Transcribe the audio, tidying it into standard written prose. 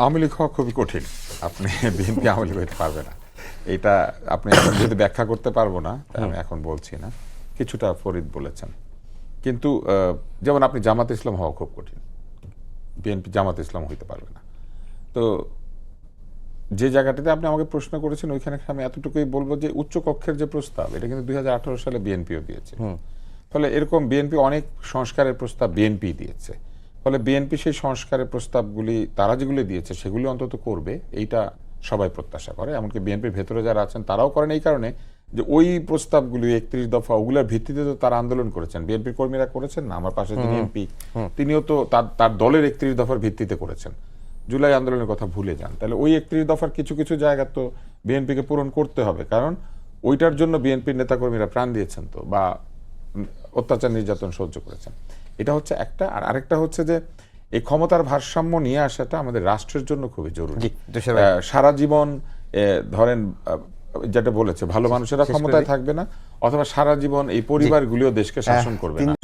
আওয়ামী লীগ হওয়া খুবই কঠিন। আপনি বিএনপি আওয়ামী লীগ হইতে পারবে না। এটা আপনি এখন যদি ব্যাখ্যা করতে পারবো না, তাই আমি এখন বলছি না। কিছুটা ফরিদ বলেছেন। কিন্তু যেমন আপনি জামাত ইসলাম হওয়া খুব কঠিন। বিএনপি জামাত ইসলাম হইতে পারবে না। তো যে জায়গাটাতে আপনি আমাকে প্রশ্ন করেছেন ওইখানে আমি এতটুকুই বলবো যে উচ্চ কক্ষের যে প্রস্তাব এটা কিন্তু 2018 সালে বিএনপিও দিয়েছে। ফলে এরকম বিএনপি অনেক সংস্কারের প্রস্তাব বিএনপি দিয়েছে। ফলে বিএনপি সেই সংস্কারের প্রস্তাবগুলি তারা যেগুলি দিয়েছে সেগুলি অন্তত করবে, এইটা সবাই প্রত্যাশা করে। এমনকি বিএনপির ভেতরে যারা আছেন তারাও করেন এই কারণে যে ওই প্রস্তাবগুলি 31 দফা ওগুলোর ভিত্তিতে তো তারা আন্দোলন করেছেন। বিএনপির কর্মীরা করেছেন না, আমার পাশে যিনি এমপি তিনিও তো তার দলের 31 দফার ভিত্তিতে করেছেন। জুলাই আন্দোলনের কথা ভুলে যান, তাহলে ওই 31 দফার কিছু কিছু জায়গা তো বিএনপিকে পূরণ করতে হবে, কারণ ওইটার জন্য বিএনপির নেতাকর্মীরা প্রাণ দিয়েছেন তো, বা অত্যাচার নির্যাতন সহ্য করেছেন। এটা হচ্ছে একটা। আর আরেকটা হচ্ছে যে এই ক্ষমতার ভারসাম্য নিয়ে আসাটা আমাদের রাষ্ট্রের জন্য খুবই জরুরি। সারা জীবন ধরেন যেটা বলেছে ভালো মানুষেরা ক্ষমতায় থাকবে না, অথবা সারা জীবন এই পরিবারগুলিও দেশকে শাসন করবে না।